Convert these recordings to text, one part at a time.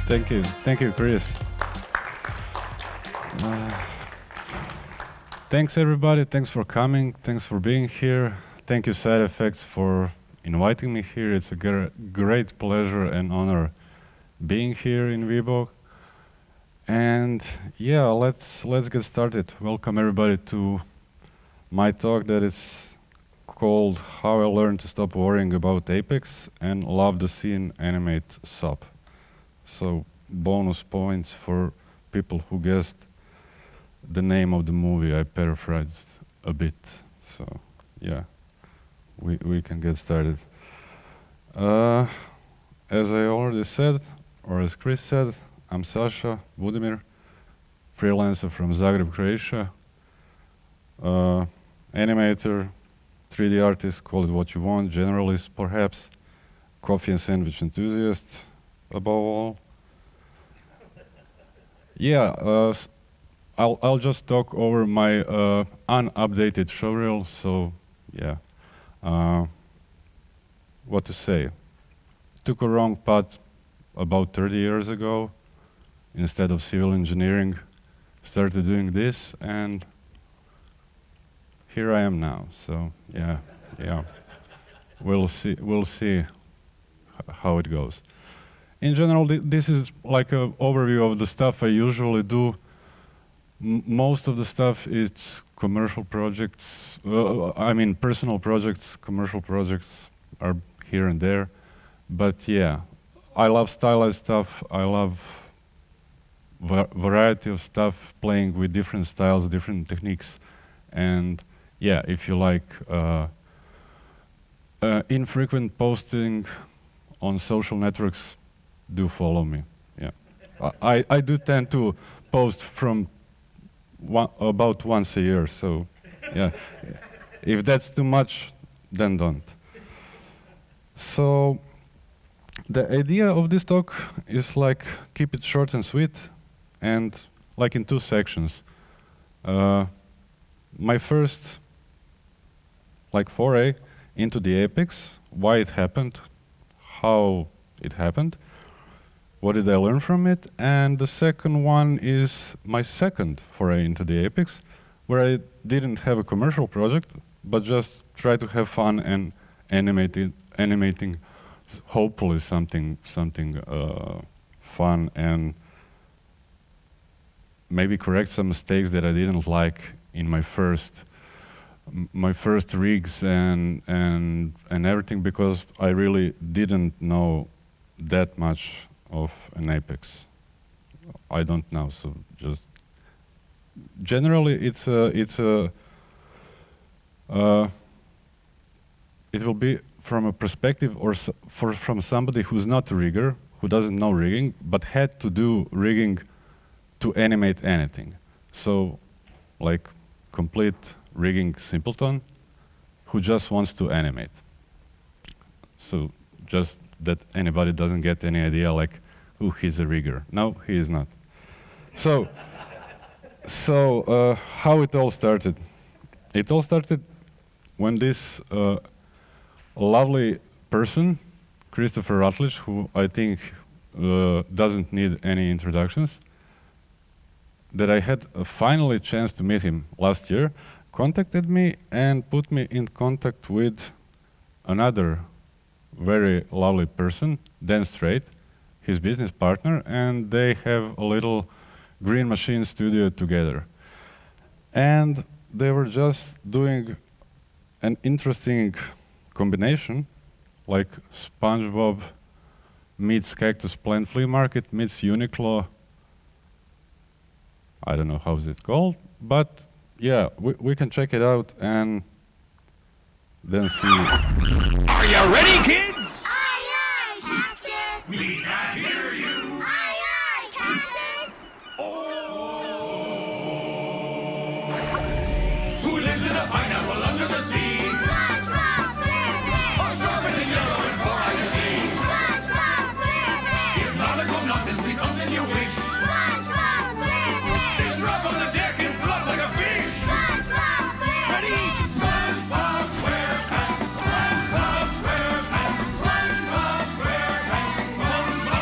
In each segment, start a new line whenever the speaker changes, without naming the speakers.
Thank you, Chris. Thanks everybody, thanks for coming, thanks for being here. Thank you Side Effects for inviting me here. It's a great pleasure and honor being here in Vibo. And yeah, let's get started. Welcome everybody to my talk that is called How I Learned to Stop Worrying About Apex and Love the Scene Animate SOP. So bonus points for people who guessed the name of the movie. I paraphrased a bit. So yeah, we can get started. As I already said, or as Chris said, I'm Saša Budimir, freelancer from Zagreb, Croatia, animator, 3D artist, call it what you want, generalist perhaps, coffee and sandwich enthusiast above all. Yeah, I'll just talk over my unupdated showreel. So yeah, what to say? Took a wrong path about 30 years ago. Instead of civil engineering, started doing this, and here I am now. So yeah, we'll see how it goes. In general, this is like an overview of the stuff I usually do. Most of the stuff is commercial projects. I mean, personal projects, commercial projects are here and there. But yeah, I love stylized stuff. I love variety of stuff, playing with different styles, different techniques. And yeah, if you like infrequent posting on social networks, do follow me. Yeah, I do tend to post from about once a year. So yeah, if that's too much, then don't. So the idea of this talk is like keep it short and sweet, and like in two sections. My first foray into the Apex, why it happened, how it happened, what did I learn from it, and the second one is my second foray into the Apex, where I didn't have a commercial project, but just try to have fun and animating hopefully something fun, and maybe correct some mistakes that I didn't like in my first rigs and everything, because I really didn't know that much of an Apex. I don't know, so just generally it will be from a perspective or from somebody who's not a rigger, who doesn't know rigging, but had to do rigging to animate anything. So, like complete rigging simpleton who just wants to animate. So just that anybody doesn't get any idea like, oh, he's a rigger. No, he is not. So how it all started? It all started when this lovely person, Christopher Rutledge, who I think doesn't need any introductions, that I had finally a chance to meet him last year, contacted me and put me in contact with another very lovely person, Dan Strait, his business partner, and they have a little green machine studio together. And they were just doing an interesting combination, like SpongeBob meets Cactus Plant Flea Market meets Uniqlo. I don't know how it's called, but yeah, we can check it out and then see.
Are you ready, kids?
Aye, aye, Cactus!
We can't hear you.
Aye, aye, Cactus!
Who lives in a pineapple under the sea?
SpongeBob SquarePants!
Or sorbet in yellow and four eyes to see?
SpongeBob SquarePants!
If nautical nonsense be something you wish,
SpongeBob SquarePants!
then drop on the deck and flop like a fish.
SpongeBob SquarePants!
Ready? SpongeBob SquarePants, SpongeBob SquarePants, SpongeBob SquarePants, SpongeBob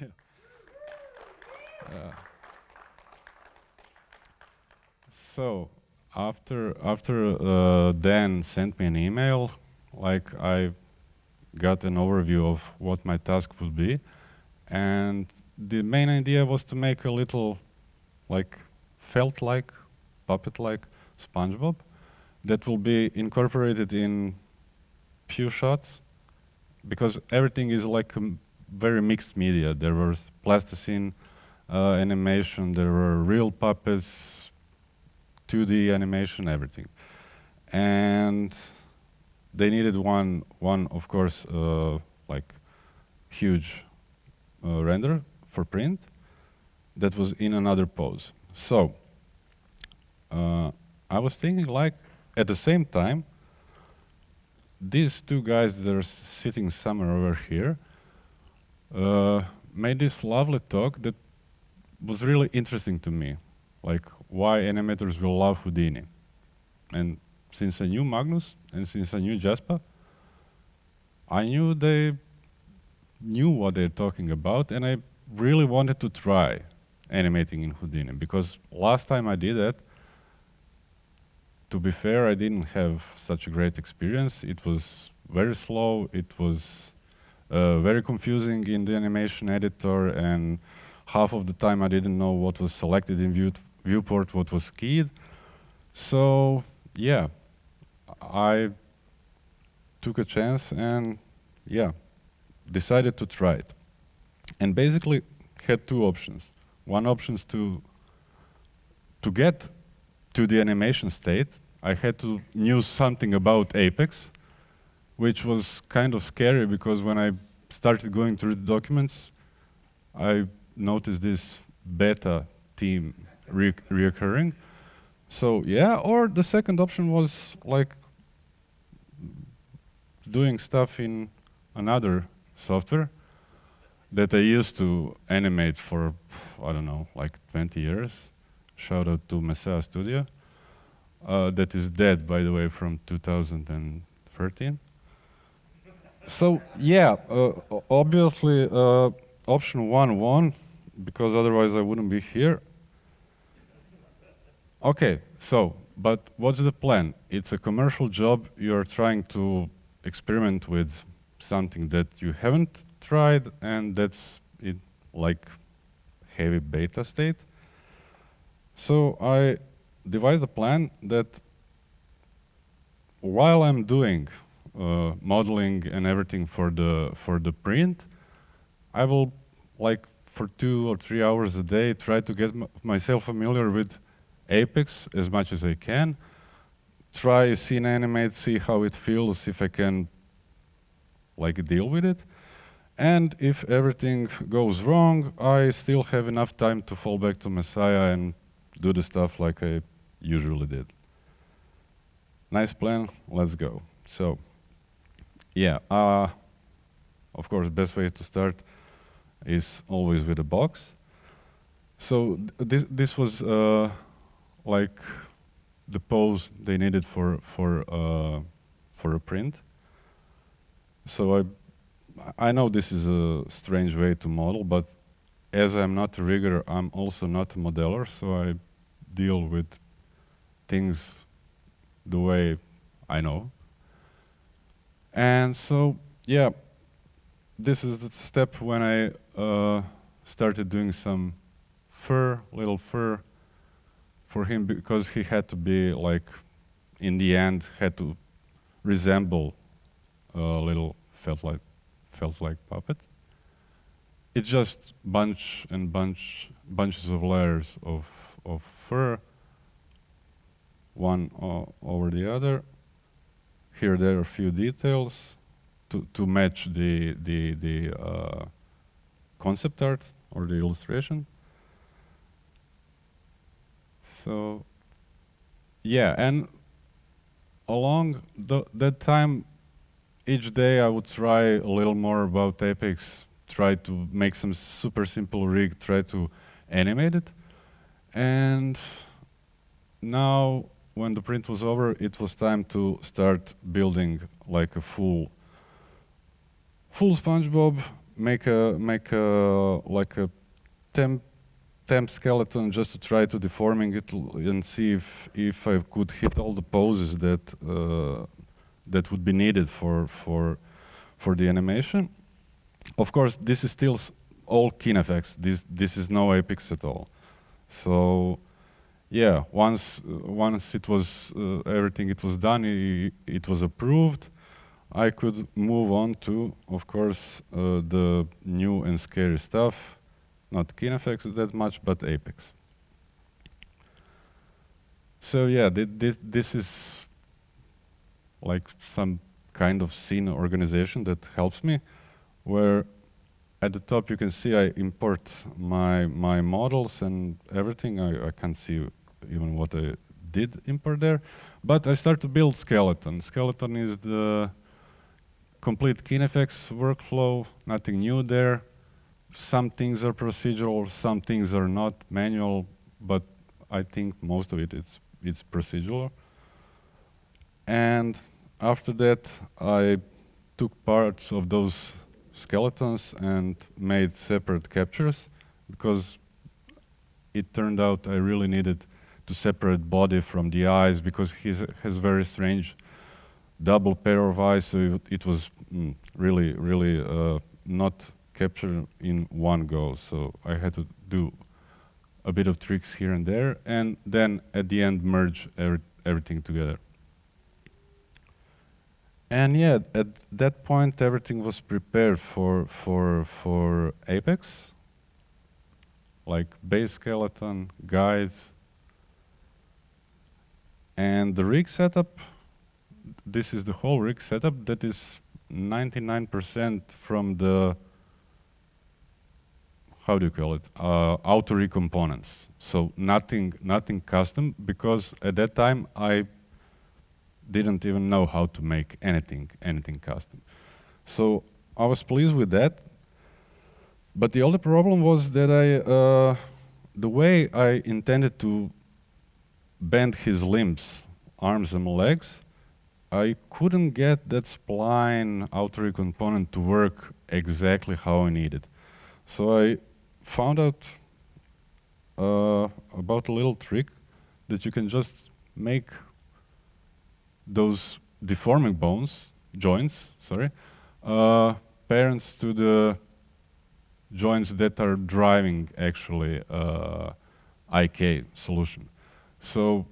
Yeah. Yeah. So after Dan sent me an email, like I got an overview of what my task would be, and the main idea was to make a little, like, felt-like, puppet-like SpongeBob that will be incorporated in few shots, because everything is like very mixed media. There was plasticine animation, there were real puppets, 2D animation, everything. And they needed one of course, like huge render for print that was in another pose. So I was thinking, like, at the same time, these two guys that are sitting somewhere over here made this lovely talk that was really interesting to me, like why animators will love Houdini. And since I knew Magnus and since I knew Jasper, I knew they knew what they're talking about, and I really wanted to try animating in Houdini, because last time I did that, to be fair, I didn't have such a great experience. It was very slow, it was very confusing in the animation editor, and half of the time I didn't know what was selected in viewport, what was keyed. So yeah, I took a chance and yeah, decided to try it. And basically had two options. One option is to get to the animation state, I had to know something about Apex, which was kind of scary because when I started going through the documents, I noticed this beta theme reoccurring. So yeah, or the second option was like doing stuff in another software that I used to animate for, I don't know, like 20 years. Shout out to Messiah Studio. That is dead, by the way, from 2013. So yeah, obviously option one won, because otherwise I wouldn't be here. Okay, so, but what's the plan? It's a commercial job. You're trying to experiment with something that you haven't tried, and that's in like heavy beta state. So I devised a plan that while I'm doing modeling and everything for the print, I will, like, for 2 or 3 hours a day try to get myself familiar with Apex as much as I can. Try scene animate, see how it feels, if I can like deal with it. And if everything goes wrong, I still have enough time to fall back to Messiah and do the stuff like I usually did. Nice plan, let's go. So, yeah, of course, best way to start is always with a box. So this was like the pose they needed for a print. So I know this is a strange way to model, but as I'm not a rigger, I'm also not a modeler, so I deal with things the way I know. And so, yeah, this is the step when I started doing some little fur for him, because he had to be like, in the end, had to resemble a little felt like puppet. It's just bunches of layers of fur, one over the other. Here there are a few details to match the concept art or the illustration. So yeah, and along that time, each day I would try a little more about Apex, try to make some super simple rig, try to animate it. And now, when the print was over, it was time to start building like a full SpongeBob, make a like a temp skeleton just to try to deforming it and see if I could hit all the poses that that would be needed for the animation. Of course, this is still all KineFX. This is no Apex at all. So yeah, once it was everything it was done, it was approved. I could move on to, of course, the new and scary stuff. Not KineFX that much, but Apex. So yeah, this is like some kind of scene organization that helps me, where at the top you can see I import my models and everything. I can't see even what I did import there, but I start to build skeleton. Skeleton is the complete KineFX workflow, nothing new there. Some things are procedural, some things are not manual, but I think most of it's procedural. And after that, I took parts of those skeletons and made separate captures, because it turned out I really needed to separate body from the eyes, because he has very strange double pair of eyes, so it was really not captured in one go. So I had to do a bit of tricks here and there, and then at the end merge everything together. And yeah, at that point everything was prepared for Apex, like base skeleton, guides, and the rig setup. This is the whole rig setup that is 99% from the, how do you call it, auto rig components. So nothing custom, because at that time I didn't even know how to make anything custom. So I was pleased with that. But the only problem was that the way I intended to bend his limbs, arms and legs, I couldn't get that spline auto rig component to work exactly how I needed. So I found out about a little trick that you can just make those deforming joints, parents to the joints that are driving actually IK solution. So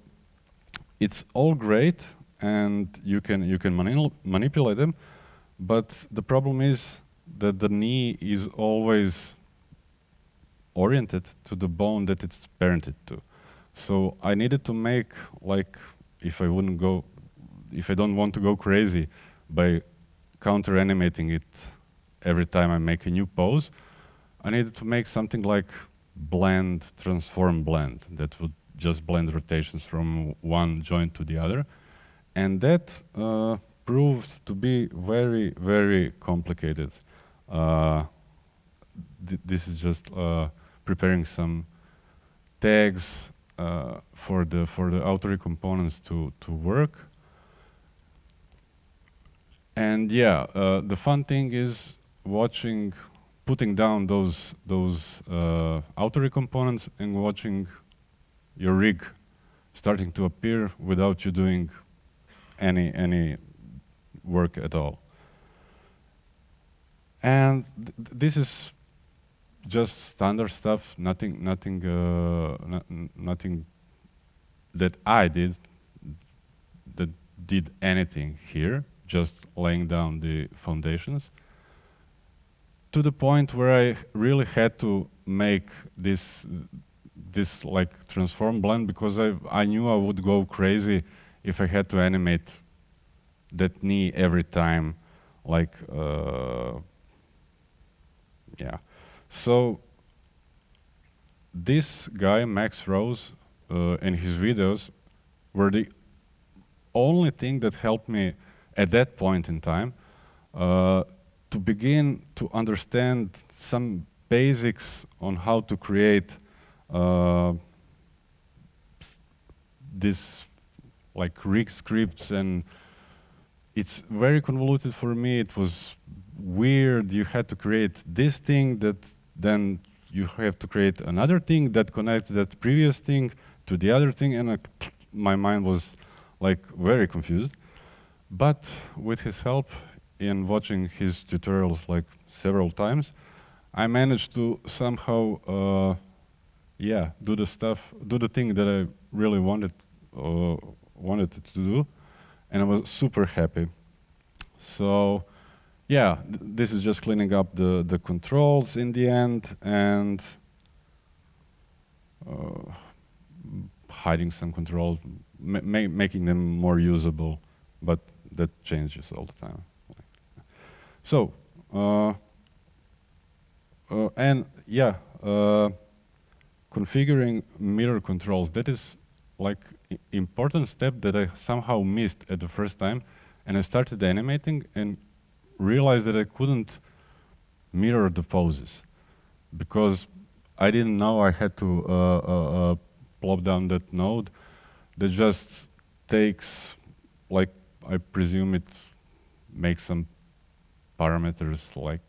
it's all great, and you can manipulate them, but the problem is that the knee is always oriented to the bone that it's parented to. So I needed to make, like, if I don't want to go crazy by counter animating it every time I make a new pose, I needed to make something like transform blend that would just blend rotations from one joint to the other. And that proved to be very, very complicated. This is just preparing some tags for the auto rig components to work. And yeah, the fun thing is putting down those auto rig components and watching your rig starting to appear without you doing any work at all. And this is just standard stuff, nothing that I did that did anything here, just laying down the foundations, to the point where I really had to make this like transform blend, because I knew I would go crazy if I had to animate that knee every time, like yeah. So this guy, Max Rose, and his videos were the only thing that helped me at that point in time to begin to understand some basics on how to create this like rig scripts. And it's very convoluted for me. It was weird. You had to create this thing that then you have to create another thing that connects that previous thing to the other thing, and my mind was like very confused. But with his help in watching his tutorials like several times, I managed to somehow, do the thing that I really wanted it to do, and I was super happy. So, yeah, this is just cleaning up the controls in the end and hiding some controls, making them more usable, but that changes all the time. So, configuring mirror controls, that is like important step that I somehow missed at the first time, and I started animating and realized that I couldn't mirror the poses because I didn't know I had to plop down that node that just takes, like, I presume it makes some parameters, like,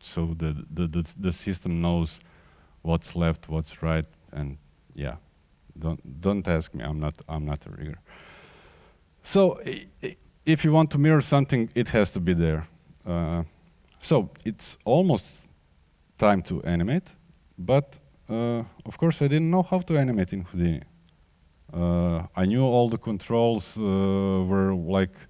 so the system knows what's left, what's right, and yeah, don't ask me. I'm not a rigger. So if you want to mirror something, it has to be there. So it's almost time to animate, but of course I didn't know how to animate in Houdini. I knew all the controls were like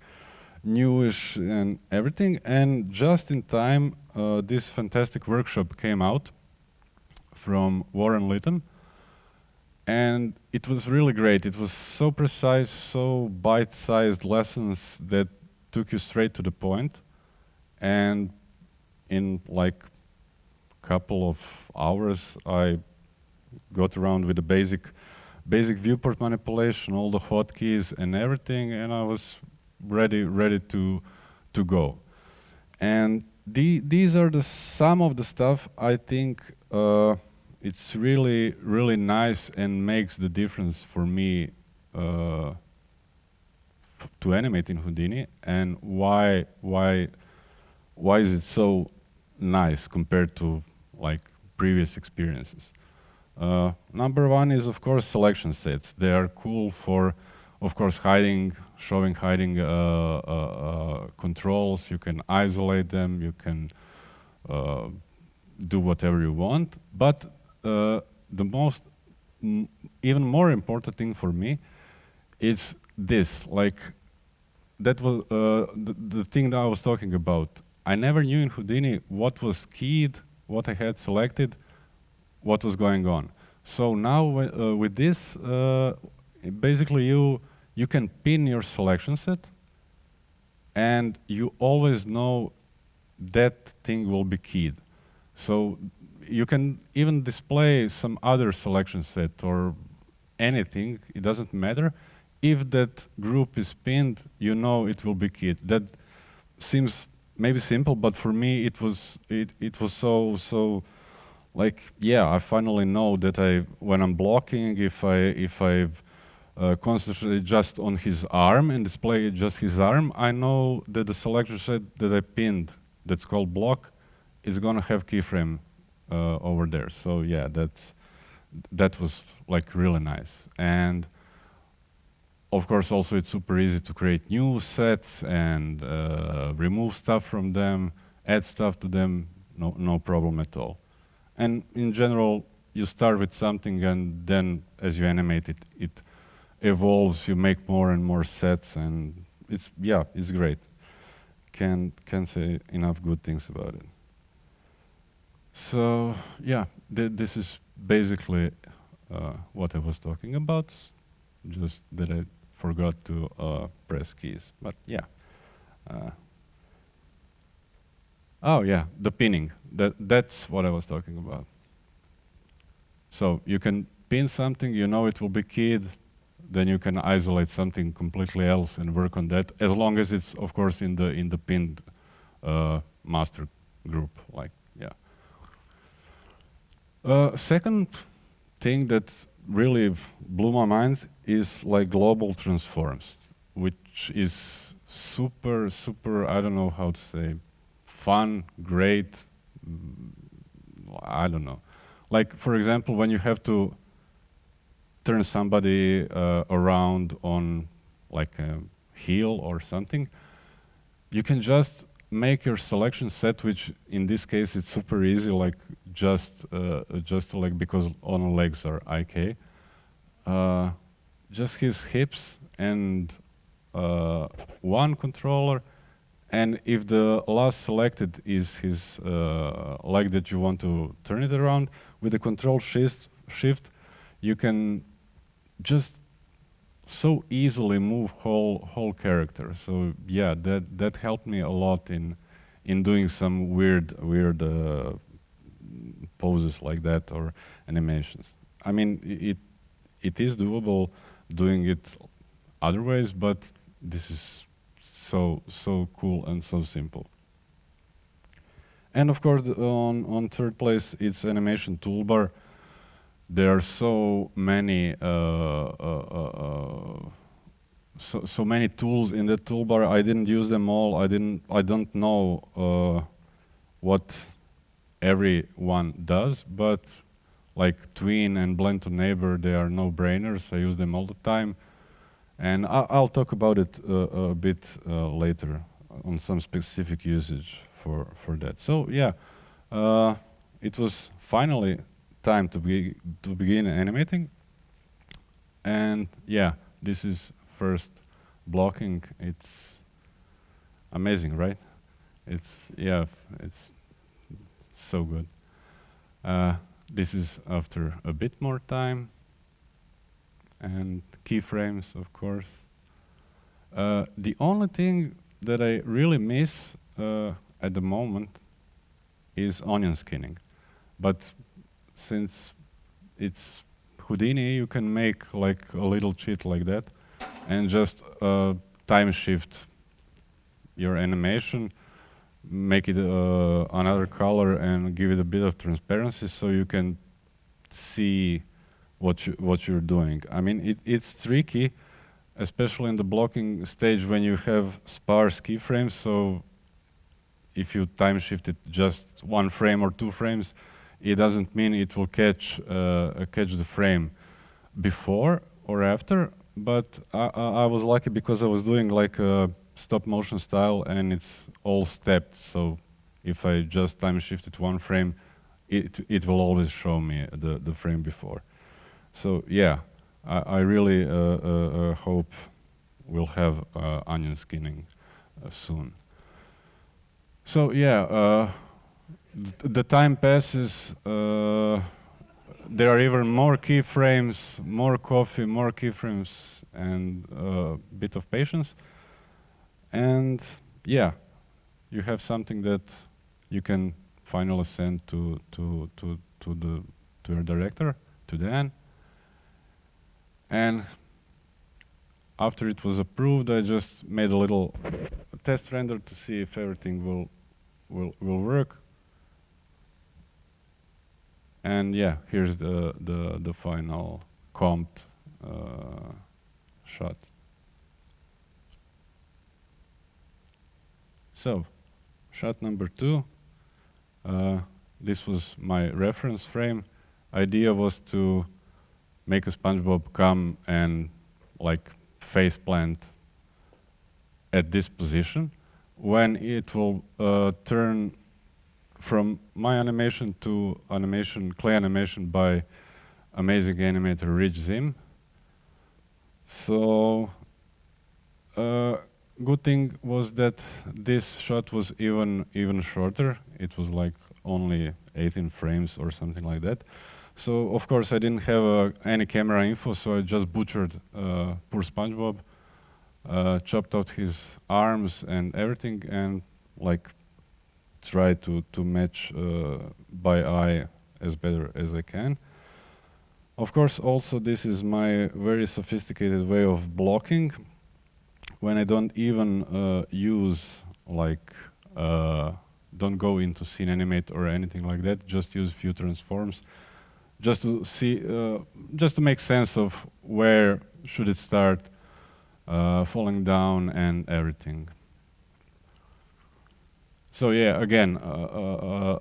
newish and everything, and just in time this fantastic workshop came out from Warren Litton, and it was really great. It was so precise, so bite-sized lessons that took you straight to the point, and in like couple of hours I got around with the basic viewport manipulation, all the hotkeys and everything, and I was ready to go. And these are some of the stuff I think it's really nice and makes the difference for me to animate in Houdini, and why is it so nice compared to like previous experiences. Number one is, of course, selection sets. They are cool for, of course, hiding controls. You can isolate them. You can do whatever you want. But the most, even more important thing for me is this. Like, that was the thing that I was talking about. I never knew in Houdini what was keyed, what I had selected, what was going on. So now with this, basically you can pin your selection set, and you always know that thing will be keyed. So you can even display some other selection set or anything, it doesn't matter. If that group is pinned, you know it will be keyed. That seems maybe simple, but for me it was so like, yeah, I finally know that when I'm blocking, if I concentrate just on his arm and display just his arm, I know that the selection set that I pinned, that's called block, is gonna have keyframe over there. So yeah, that was like really nice. And of course, also it's super easy to create new sets and remove stuff from them, add stuff to them, no problem at all. And in general, you start with something, and then as you animate it, it evolves. You make more and more sets, and it's great. Can't say enough good things about it. So yeah, this is basically what I was talking about. Just that I forgot to press keys, but yeah. Oh yeah, the pinning. That's what I was talking about. So you can pin something, you know it will be keyed, then you can isolate something completely else and work on that, as long as it's, of course, in the pinned master group. Like, yeah. Second thing that really blew my mind is like global transforms, which is super, I don't know how to say, fun, great. I don't know. Like, for example, when you have to turn somebody around on like a heel or something, you can just make your selection set, which in this case it's super easy, like just like because all legs are IK. Just his hips and one controller, and if the last selected is his leg that you want to turn it around, with the control shift, you can just so easily move whole character. So yeah, that helped me a lot in doing some weird poses like that or animations. I mean, it is doable doing it other ways, but this is so cool and so simple. And of course, on third place, it's animation toolbar. There are so many so many tools in the toolbar. I didn't use them all. I don't know what everyone does, but like tween and blend to neighbor, they are no-brainers. I use them all the time, and I'll talk about it a bit later on some specific usage for that. So yeah, it was finally time to begin animating, and yeah, this is first blocking. It's amazing, right? It's so good. This is after a bit more time, and keyframes, of course. The only thing that I really miss at the moment is onion skinning, but since it's Houdini, you can make like a little cheat like that and just time shift your animation, make it another color and give it a bit of transparency so you can see what you're doing. I mean, it's tricky, especially in the blocking stage when you have sparse keyframes. So if you time shift it just one frame or two frames, it doesn't mean it will catch the frame before or after. But I was lucky because I was doing like a stop motion style and it's all stepped. So if I just time shifted one frame, it will always show me the frame before. So yeah, I really hope we'll have onion skinning soon. So yeah, the time passes. There are even more keyframes, more coffee, more keyframes, and a bit of patience. And yeah, you have something that you can finally send to your director, to Dan. And after it was approved, I just made a little test render to see if everything will work. And yeah, here's the final comped shot. So, shot number 2. This was my reference frame. Idea was to make a SpongeBob come and like face plant at this position. When it will turn from my animation to clay animation by amazing animator Rich Zim. So good thing was that this shot was even shorter. It was like only 18 frames or something like that. So of course I didn't have any camera info, so I just butchered poor SpongeBob, chopped out his arms and everything, and like try to match by eye as better as I can. Of course, also this is my very sophisticated way of blocking, when I don't even use like don't go into scene animate or anything like that. Just use few transforms, just to see, just to make sense of where should it start falling down and everything. So yeah, again,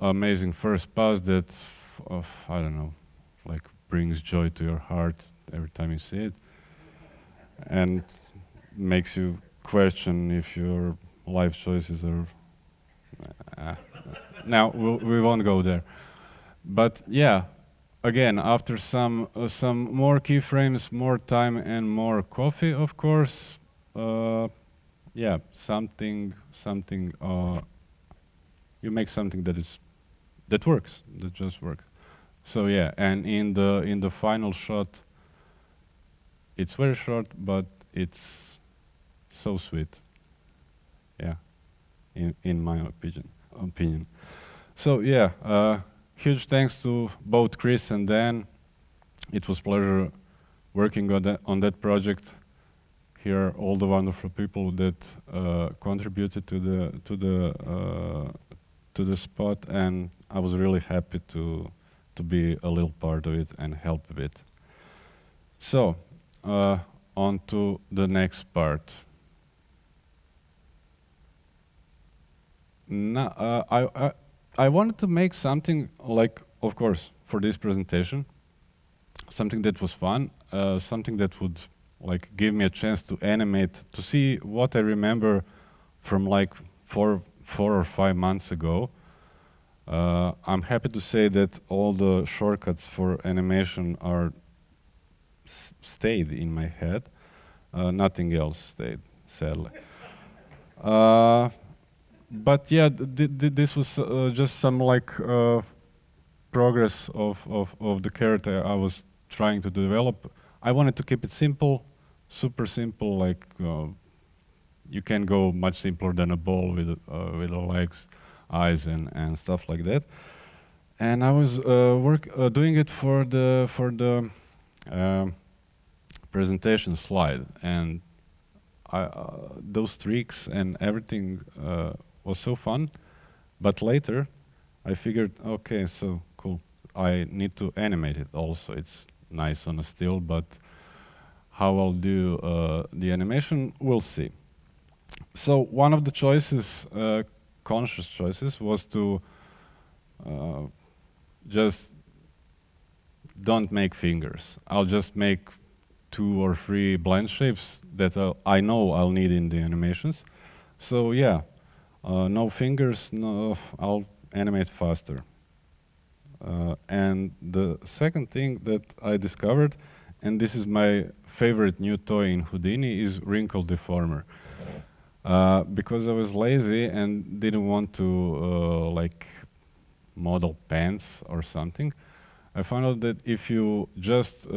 amazing first pass that, I don't know, like brings joy to your heart every time you see it, and makes you question if your life choices are. Uh, Now we won't go there, but yeah, again, after some more keyframes, more time, and more coffee, of course. Yeah, something. You make something that works, that just works. So yeah, and in the final shot, it's very short, but it's so sweet. Yeah, in my opinion. So yeah, huge thanks to both Chris and Dan. It was pleasure working on that project. Here are all the wonderful people that contributed to the spot, and I was really happy to be a little part of it and help a bit. So on to the next part. Now, I wanted to make something like, of course, for this presentation, something that was fun, something that would like give me a chance to animate, to see what I remember from like four or 5 months ago. I'm happy to say that all the shortcuts for animation are stayed in my head. Nothing else stayed, sadly. But yeah, this was just some like progress of the character I was trying to develop. I wanted to keep it simple, super simple. Like you can go much simpler than a ball with the legs, eyes, and stuff like that. And I was doing it for the presentation slide, and those tricks and everything was so fun. But later, I figured, okay, so cool. I need to animate it also. It's nice on a still, but how I'll do the animation, we'll see. So one of the choices, conscious choices, was to just don't make fingers. I'll just make 2 or 3 blend shapes that I know I'll need in the animations. So yeah, no fingers, no, I'll animate faster. And the second thing that I discovered, and this is my favorite new toy in Houdini, is wrinkle deformer. Because I was lazy and didn't want to like model pants or something, I found out that if you just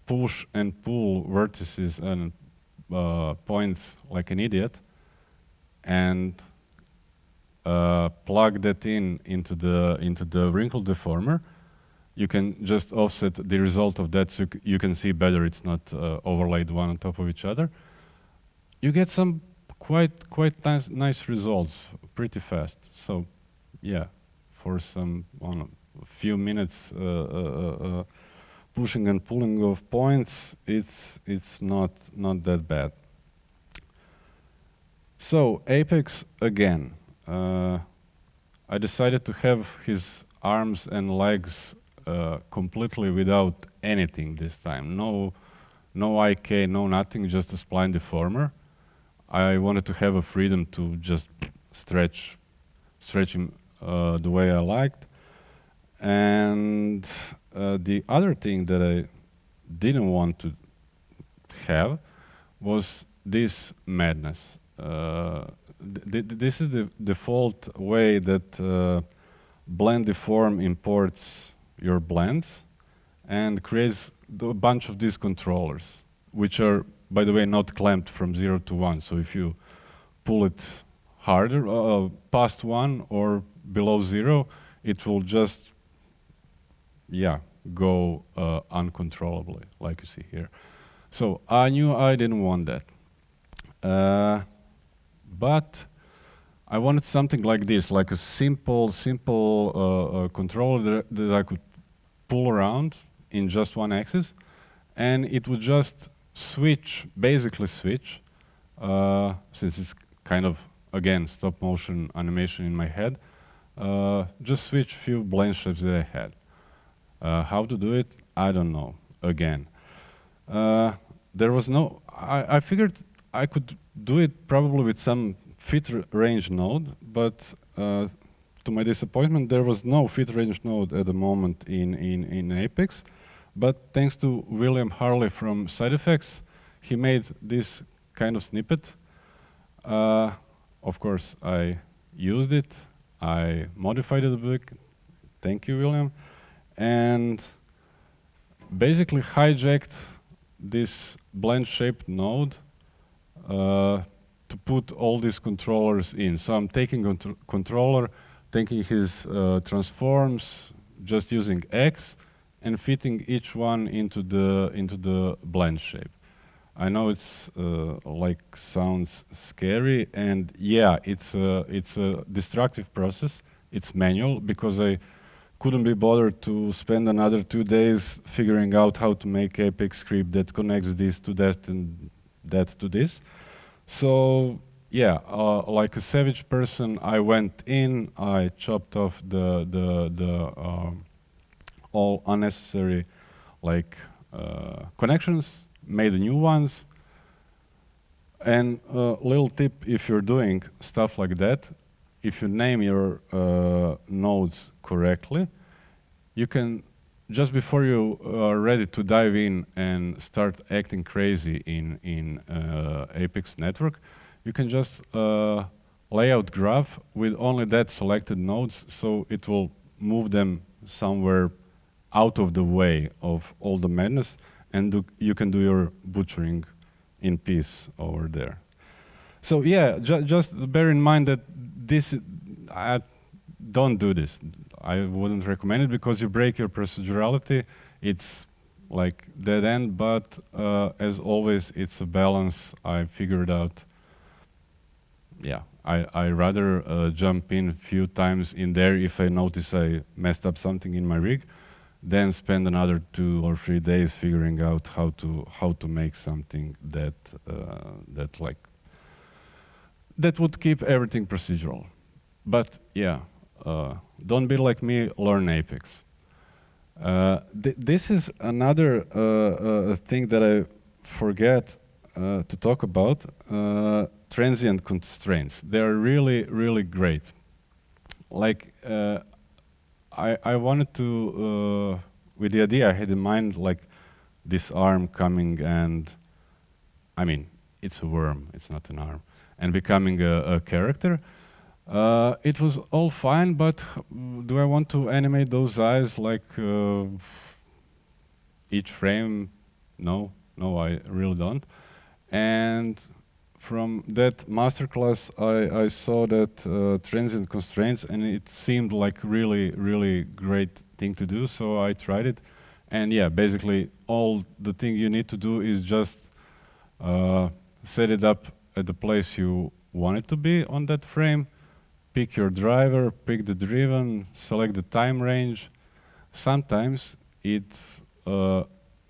push and pull vertices and points like an idiot, and plug that into the wrinkle deformer, you can just offset the result of that, so you can see better. It's not overlaid one on top of each other. You get some quite nice results pretty fast. So, yeah, for some a few minutes pushing and pulling of points, it's not that bad. So Apex again. I decided to have his arms and legs completely without anything this time. No IK, no nothing, just a spline deformer. I wanted to have a freedom to just stretch him the way I liked. And the other thing that I didn't want to have was this madness. This is the default way that Blend Deform imports your blends and creates a bunch of these controllers, which are, by the way, not clamped from 0 to 1. So if you pull it harder, past 1 or below 0, it will just, yeah, go uncontrollably, like you see here. So I knew I didn't want that. But I wanted something like this, like a simple controller that I could pull around in just one axis, and it would just switch, basically switch, since it's kind of again, stop motion animation in my head. Just switch few blend shapes that I had. How to do it? I don't know. Again, there was no. I figured I could do it probably with some fit range node, but to my disappointment, there was no fit range node at the moment in Apex. But thanks to William Harley from SideFX, he made this kind of snippet. Of course, I used it. I modified it a bit. Thank you, William. And basically hijacked this blend shaped node to put all these controllers in. So I'm taking a controller, taking his transforms, just using X, and fitting each one into the blend shape. I know it's like sounds scary, and yeah, it's a destructive process. It's manual because I couldn't be bothered to spend another 2 days figuring out how to make Apex script that connects this to that and that to this. So yeah, like a savage person, I went in, I chopped off the all unnecessary like connections, made new ones. And a little tip, if you're doing stuff like that, if you name your nodes correctly, you can, just before you are ready to dive in and start acting crazy in Apex network, you can just lay out graph with only that selected nodes, so it will move them somewhere out of the way of all the madness, and you can do your butchering in peace over there. So yeah, just bear in mind that this, don't do this. I wouldn't recommend it because you break your procedurality. It's like dead end, but as always, it's a balance I figured out. Yeah, I rather jump in a few times in there if I notice I messed up something in my rig, then spend another 2 or 3 days figuring out how to make something that that would keep everything procedural. But yeah, don't be like me. Learn Apex. This is another thing that I forget to talk about. Transient constraints. They are really, really great. Like. I wanted to, with the idea I had in mind, like this arm coming and, I mean, it's a worm, it's not an arm, and becoming a character. It was all fine, but do I want to animate those eyes like each frame? No, I really don't. And from that masterclass, I saw that transient constraints, and it seemed like really, really great thing to do. So I tried it, and yeah, basically all the thing you need to do is just set it up at the place you want it to be on that frame. Pick your driver, pick the driven, select the time range. Sometimes it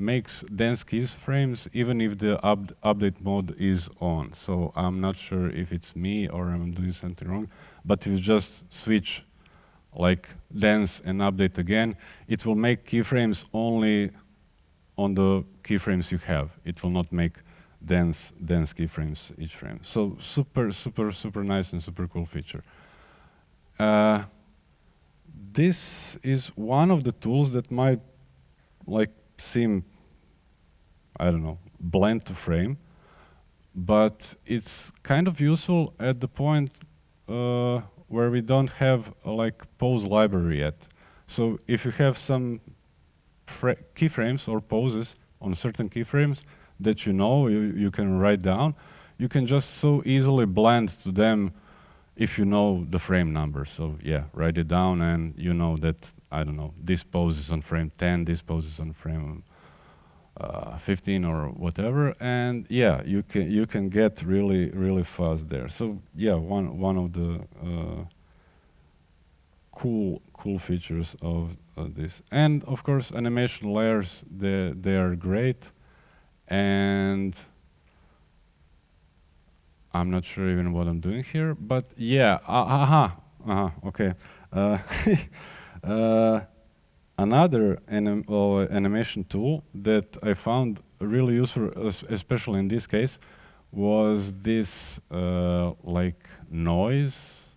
makes dense keyframes even if the update mode is on. So I'm not sure if it's me or I'm doing something wrong, but if you just switch like dense and update again, it will make keyframes only on the keyframes you have. It will not make dense keyframes each frame. So super nice and super cool feature. This is one of the tools that might like seem, I don't know, bland to frame, but it's kind of useful at the point where we don't have like pose library yet. So if you have some keyframes or poses on certain keyframes that you can write down, you can just so easily blend to them if you know the frame number. So yeah, write it down and you know that, I don't know, this pose is on frame 10, this pose is on frame 15 or whatever, and yeah, you can get really fast there. So yeah, one of the cool features of this. And of course, animation layers, they are great. And I'm not sure even what I'm doing here, but yeah, okay. Uh, Another animation tool that I found really useful, especially in this case, was this like noise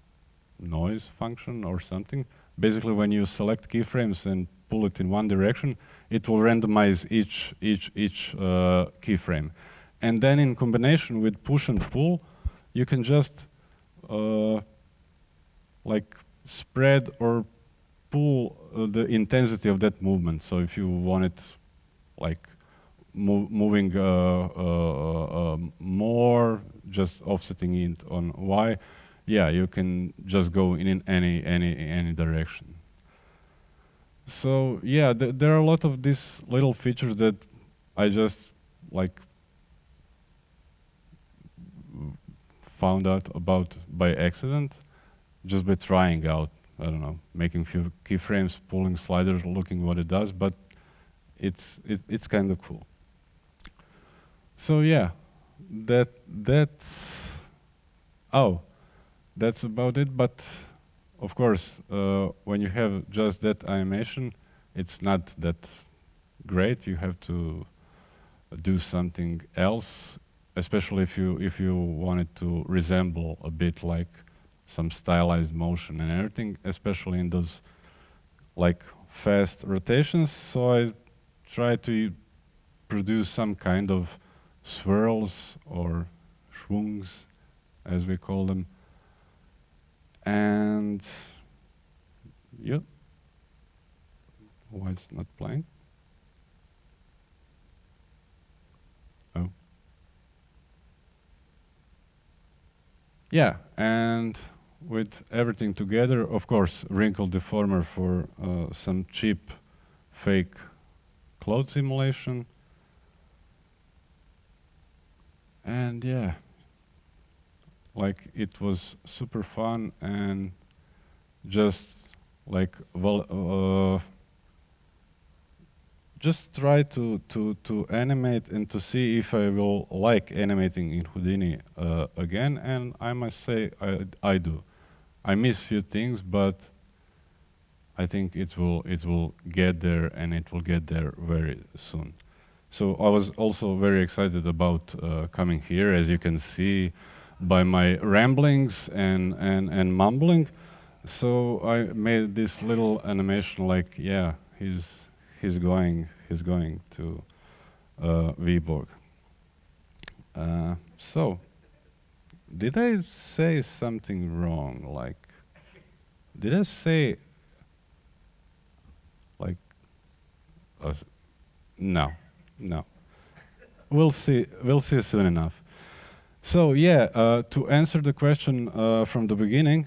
function or something. Basically, when you select keyframes and pull it in one direction, it will randomize each keyframe. And then in combination with push and pull, you can just like spread or pull the intensity of that movement. So if you want it like moving more, just offsetting it on Y, yeah, you can just go in any direction. So yeah, there are a lot of these little features that I just like found out about by accident, just by trying out. I don't know, making few keyframes, pulling sliders, looking what it does, but it's kind of cool. So yeah, that's about it. But of course, when you have just that animation, it's not that great. You have to do something else, especially if you want it to resemble a bit like some stylized motion and everything, especially in those like fast rotations. So I try to produce some kind of swirls or schwungs, as we call them. And yep. Why it's not playing? Oh. Yeah, and with everything together, of course, wrinkle deformer for some cheap fake cloud simulation. And yeah, like it was super fun and just like just try to animate and to see if I will like animating in Houdini again. And I must say I do. I miss few things, but I think it will get there, and it will get there very soon. So I was also very excited about coming here, as you can see by my ramblings and mumbling. So I made this little animation, like yeah, he's going to Viborg. So. Did I say something wrong? Like, did I say, like, no. We'll see soon enough. So yeah, to answer the question from the beginning,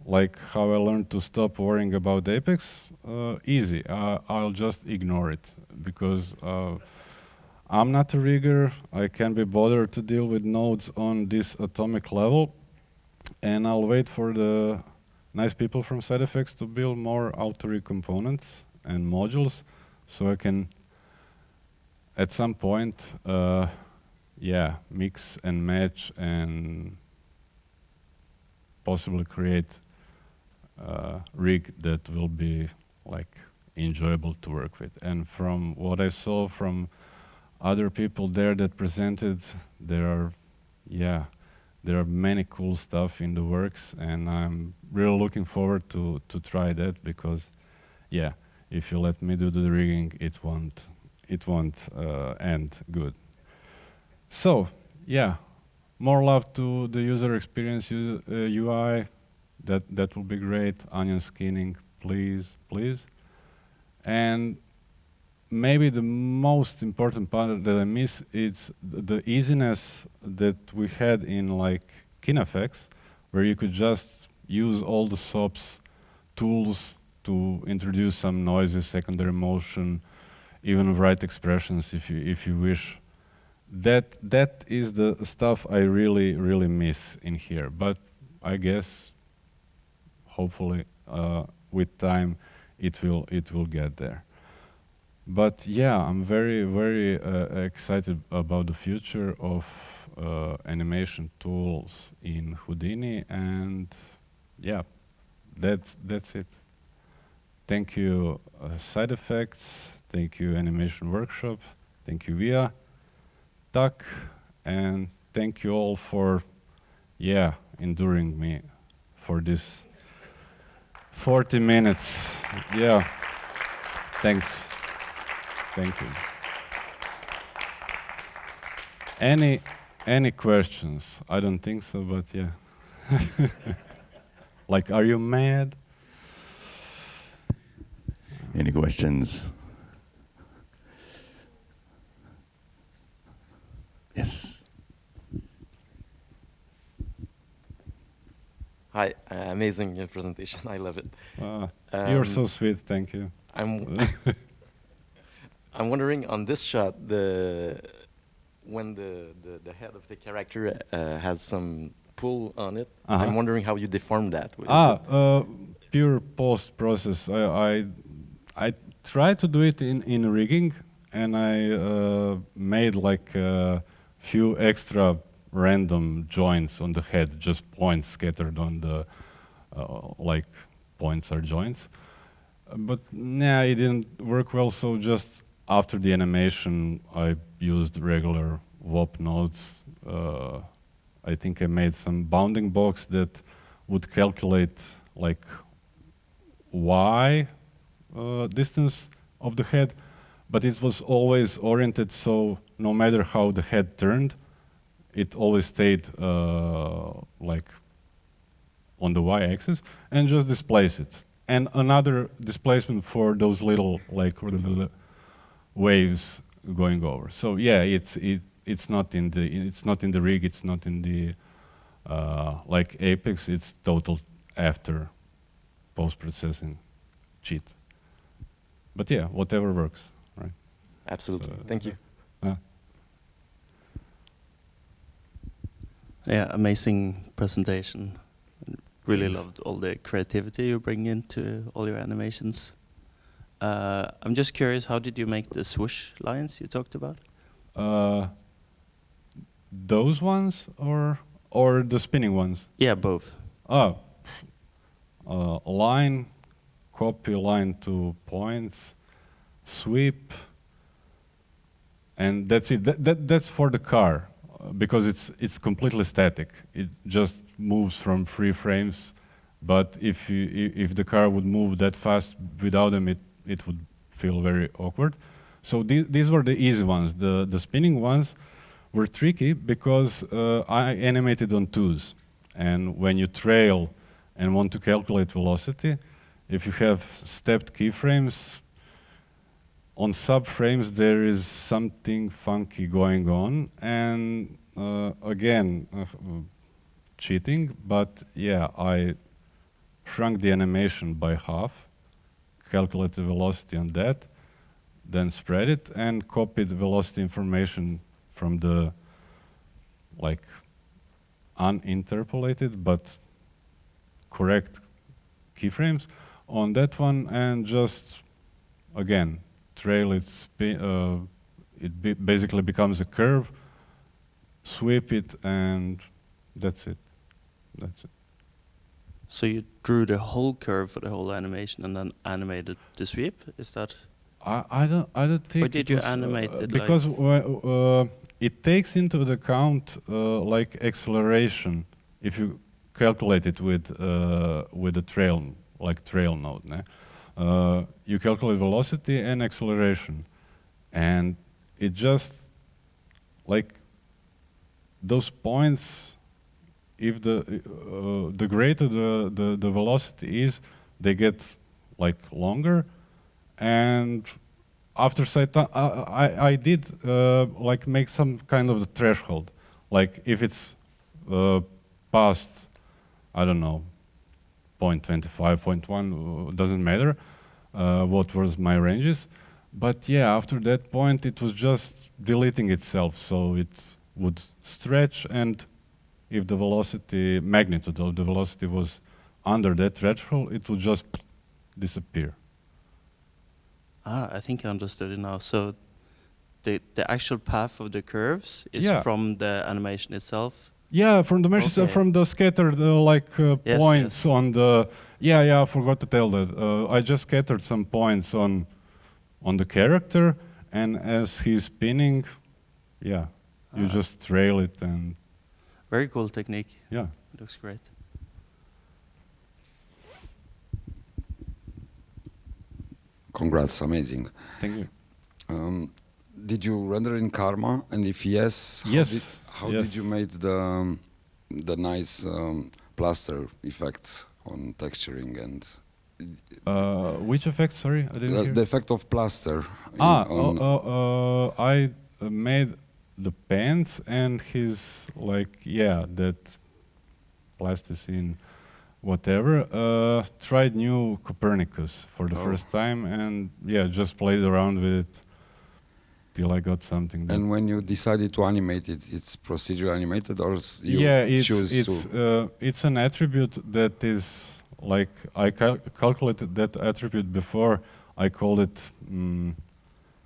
like how I learned to stop worrying about Apex, easy. I'll just ignore it because I'm not a rigger. I can't be bothered to deal with nodes on this atomic level, and I'll wait for the nice people from SideFX to build more autory components and modules, so I can, at some point, yeah, mix and match and possibly create a rig that will be like enjoyable to work with. And from what I saw from other people there that presented, there are many cool stuff in the works, and I'm really looking forward to try that, because yeah, if you let me do the rigging, it won't end good. So yeah, more love to the user experience UI. That will be great. Onion skinning, please. And maybe the most important part that I miss is the easiness that we had in like KineFX, where you could just use all the SOPs tools to introduce some noises, secondary motion, even write expressions if you wish. That is the stuff I really miss in here. But I guess hopefully with time it will get there. But yeah, I'm very, very excited about the future of animation tools in Houdini, and yeah, that's it. Thank you, Side Effects. Thank you, Animation Workshop. Thank you, Via, Tak, and thank you all for, yeah, enduring me for this 40 minutes. Yeah, thanks. Thank you. Any questions? I don't think so, but yeah. Like, are you mad?
Any questions? Yes.
Hi, amazing presentation. I love it.
You're so sweet, thank you.
I'm wondering on this shot, when the head of the character has some pull on it. I'm wondering how you deform that.
Pure post process. I tried to do it in rigging, and I made like a few extra random joints on the head, just points scattered on the like points are joints. But nah, it didn't work well. So just after the animation, I used regular WOP nodes. I think I made some bounding box that would calculate like Y distance of the head, but it was always oriented so no matter how the head turned, it always stayed like on the Y-axis, and just displace it. And another displacement for those little like waves going over. So yeah, it's not in the rig, it's not in the like Apex. It's total after post-processing cheat. But yeah, whatever works, right?
Absolutely. Thank you.
Yeah, amazing presentation. Really loved all the creativity you bring into all your animations. I'm just curious, how did you make the swoosh lines you talked about?
Those ones or the spinning ones?
Yeah, both.
Line, copy line to points, sweep, and that's it. That's for the car, because it's completely static. It just moves from 3 frames. But if the car would move that fast without them, it would feel very awkward. So these were the easy ones. The spinning ones were tricky because I animated on 2s. And when you trail and want to calculate velocity, if you have stepped keyframes, on subframes there is something funky going on. And again, cheating, but yeah, I shrunk the animation by half, calculate the velocity on that, then spread it, and copied the velocity information from the like uninterpolated but correct keyframes on that one, and just again trail it. Basically becomes a curve, sweep it, and that's it. That's it.
So you drew the whole curve for the whole animation and then animated the sweep? Is that?
I don't think.
Or did you animate it
because it takes into account like acceleration if you calculate it with a trail node. You calculate velocity and acceleration, and it just like those points. If the greater the velocity is, they get like longer. And after I did like make some kind of the threshold. Like if it's past, I don't know, 0.25, 0.1, doesn't matter what was my ranges. But yeah, after that point, it was just deleting itself. So it would stretch, and if the velocity, magnitude of the velocity was under that threshold, it would just disappear.
I think I understood it now. So the actual path of the curves is
Yeah.
from the animation itself.
Yeah, from the meshes,
Okay.
from the scattered
Yes,
points
yes.
on the. Yeah, I forgot to tell that. I just scattered some points on the character, and as he's spinning, you just trail it, and
Very cool technique.
yeah.
Looks great.
Congrats, amazing.
Thank you.
Did you render in Karma? And if yes,
Yes,
how
yes.
did you make the nice plaster effect on texturing and
Which effect? Sorry, I didn't hear.
the effect of plaster?
I made the pants and his that plasticine, whatever. Tried new Copernicus for the first time, and just played around with it till I got something.
And when you decided to animate it, it's procedure animated, or you choose to?
It's an attribute that is like I calculated that attribute before. I called it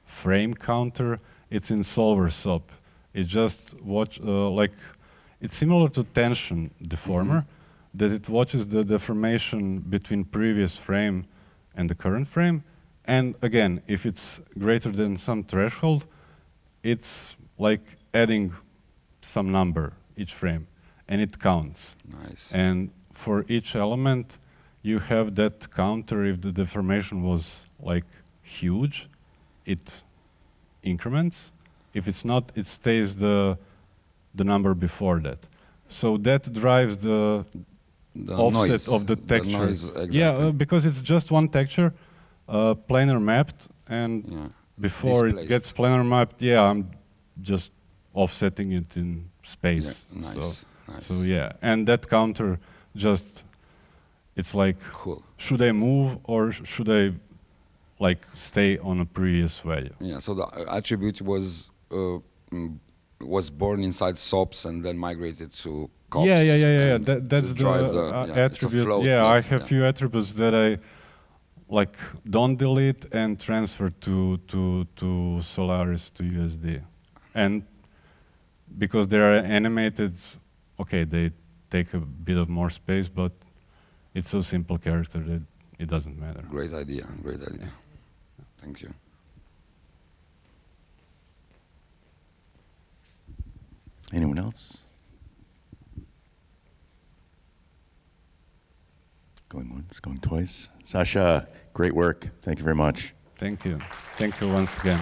frame counter. It's in solver SOP. It just it's similar to tension deformer, that it watches the deformation between previous frame and the current frame. And again, if it's greater than some threshold, it's like adding some number each frame, and it counts.
Nice.
And for each element, you have that counter. If the deformation was like huge, it increments. If it's not, it stays the number before that. So that drives the offset
noise,
of the
the
texture.
noise, exactly.
Yeah, because it's just one texture, planar mapped, and before
Displaced.
it gets planar mapped, I'm just offsetting it in space.
Yeah, nice, nice.
So and that counter it's like,
Cool.
should I move or should I stay on a previous value?
Yeah. So the attribute was born inside SOPs and then migrated to COPS.
Yeah.
and
That's
to
the
drive it's a
attribute.
float,
I
not-
have few attributes that I don't delete and transfer to Solaris to USD, and because they are animated, they take a bit of more space, but it's a simple character that it doesn't matter.
Great idea. Great idea. Thank you.
Anyone else? Going once, going twice. Saša, great work. Thank you very much.
Thank you. Thank you once again.